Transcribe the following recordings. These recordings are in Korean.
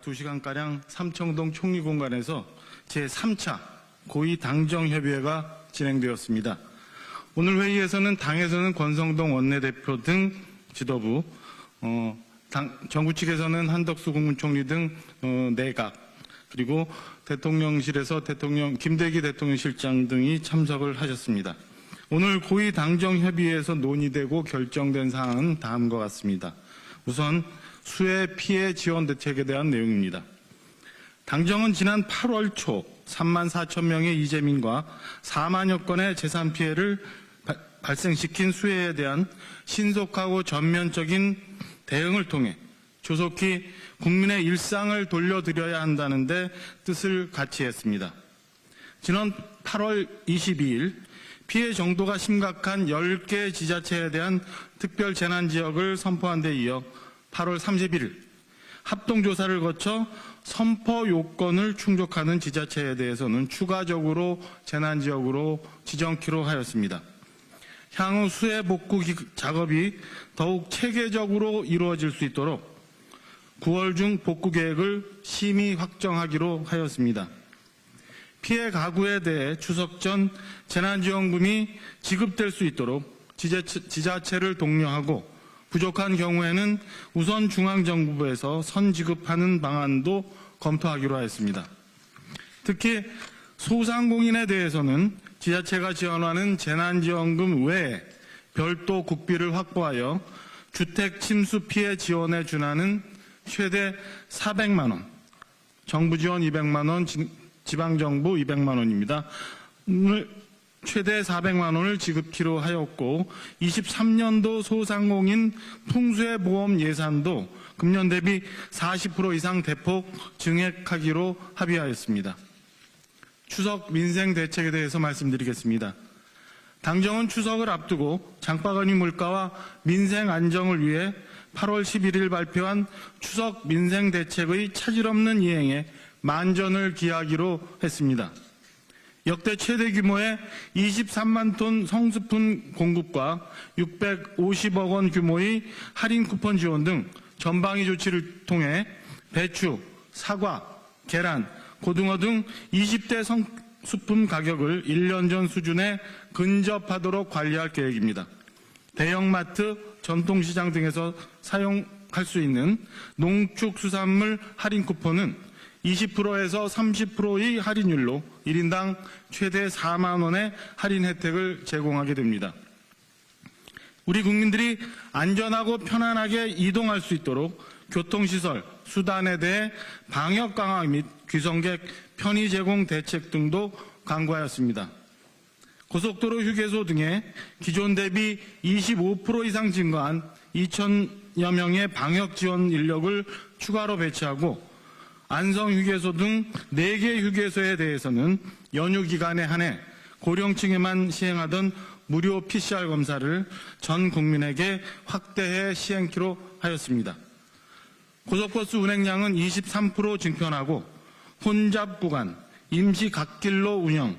2시간가량 삼청동 총리공간에서 제3차 고위당정협의회가 진행되었습니다. 오늘 회의에서는 당에서는 권성동 원내대표 등 지도부, 정부 측에서는 한덕수 국무총리 등 내각, 그리고 대통령실에서 김대기 대통령실장 등이 참석을 하셨습니다. 오늘 고위당정협의회에서 논의되고 결정된 사항은 다음과 같습니다. 우선 수해 피해 지원 대책에 대한 내용입니다. 당정은 지난 8월 초 3만 4천 명의 이재민과 4만여 건의 재산 피해를 발생시킨 수해에 대한 신속하고 전면적인 대응을 통해 조속히 국민의 일상을 돌려드려야 한다는 데 뜻을 같이 했습니다. 지난 8월 22일 피해 정도가 심각한 10개 지자체에 대한 특별 재난지역을 선포한 데 이어 8월 31일 합동조사를 거쳐 선포 요건을 충족하는 지자체에 대해서는 추가적으로 재난지역으로 지정키로 하였습니다. 향후 수해 복구 작업이 더욱 체계적으로 이루어질 수 있도록 9월 중 복구 계획을 심의 확정하기로 하였습니다. 피해 가구에 대해 추석 전 재난지원금이 지급될 수 있도록 지자체를 독려하고 부족한 경우에는 우선 중앙정부에서 선지급하는 방안도 검토하기로 하였습니다. 특히 소상공인에 대해서는 지자체가 지원하는 재난지원금 외에 별도 국비를 확보하여 주택 침수 피해 지원에 준하는 최대 400만 원, 정부 지원 200만 원, 지방정부 200만 원입니다. 최대 400만 원을 지급키로 하였고 23년도 소상공인 풍수해 보험 예산도 금년 대비 40% 이상 대폭 증액하기로 합의하였습니다. 추석 민생 대책에 대해서 말씀드리겠습니다. 당정은 추석을 앞두고 장바구니 물가와 민생 안정을 위해 8월 11일 발표한 추석 민생 대책의 차질 없는 이행에 만전을 기하기로 했습니다. 역대 최대 규모의 23만 톤 성수품 공급과 650억 원 규모의 할인 쿠폰 지원 등 전방위 조치를 통해 배추, 사과, 계란, 고등어 등 20대 성수품 가격을 1년 전 수준에 근접하도록 관리할 계획입니다. 대형마트, 전통시장 등에서 사용할 수 있는 농축수산물 할인 쿠폰은 20%에서 30%의 할인율로 1인당 최대 4만 원의 할인 혜택을 제공하게 됩니다. 우리 국민들이 안전하고 편안하게 이동할 수 있도록 교통시설, 수단에 대해 방역 강화 및 귀성객 편의 제공 대책 등도 강구하였습니다. 고속도로 휴게소 등에 기존 대비 25% 이상 증가한 2천여 명의 방역 지원 인력을 추가로 배치하고 안성휴게소 등 4개 휴게소에 대해서는 연휴 기간에 한해 고령층에만 시행하던 무료 PCR 검사를 전 국민에게 확대해 시행키로 하였습니다. 고속버스 운행량은 23% 증편하고 혼잡 구간, 임시 갓길로 운영,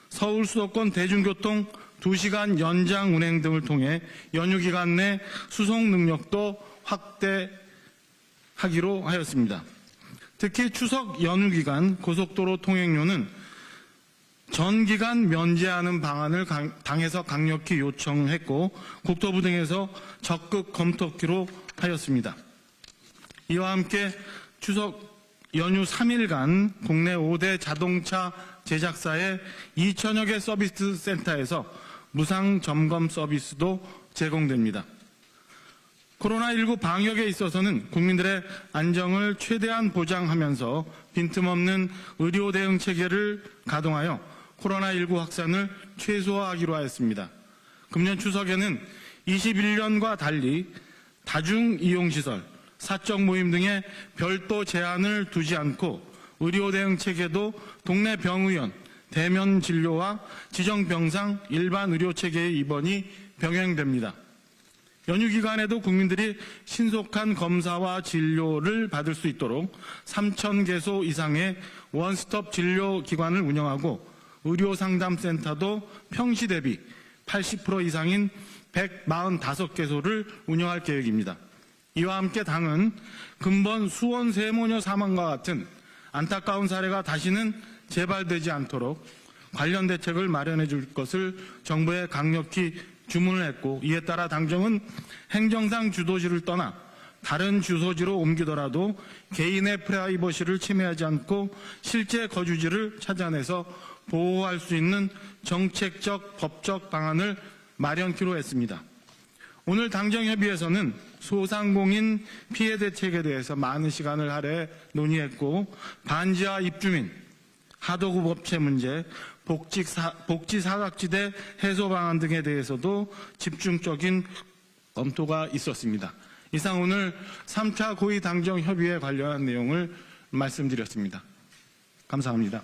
서울 수도권 대중교통 2시간 연장 운행 등을 통해 연휴 기간 내 수송 능력도 확대하기로 하였습니다. 특히 추석 연휴 기간 고속도로 통행료는 전 기간 면제하는 방안을 당에서 강력히 요청했고 국토부 등에서 적극 검토키로 하였습니다. 이와 함께 추석 연휴 3일간 국내 5대 자동차 제작사의 2천여 개 서비스 센터에서 무상 점검 서비스도 제공됩니다. 코로나19 방역에 있어서는 국민들의 안정을 최대한 보장하면서 빈틈없는 의료 대응 체계를 가동하여 코로나19 확산을 최소화하기로 하였습니다. 금년 추석에는 21년과 달리 다중이용시설, 사적 모임 등에 별도 제한을 두지 않고 의료 대응 체계도 동네 병의원, 대면 진료와 지정병상 일반 의료 체계의 입원이 병행됩니다. 연휴 기간에도 국민들이 신속한 검사와 진료를 받을 수 있도록 3,000개소 이상의 원스톱 진료기관을 운영하고 의료상담센터도 평시 대비 80% 이상인 145개소를 운영할 계획입니다. 이와 함께 당은 근본 수원 세모녀 사망과 같은 안타까운 사례가 다시는 재발되지 않도록 관련 대책을 마련해 줄 것을 정부에 강력히 주문을 했고, 이에 따라 당정은 행정상 주도지를 떠나 다른 주소지로 옮기더라도 개인의 프라이버시를 침해하지 않고 실제 거주지를 찾아내서 보호할 수 있는 정책적, 법적 방안을 마련키로 했습니다. 오늘 당정협의에서는 소상공인 피해 대책에 대해서 많은 시간을 할애 논의했고, 반지하 입주민, 하도급 업체 문제, 복지 사각지대 해소 방안 등에 대해서도 집중적인 검토가 있었습니다. 이상 오늘 3차 고위 당정협의회 관련한 내용을 말씀드렸습니다. 감사합니다.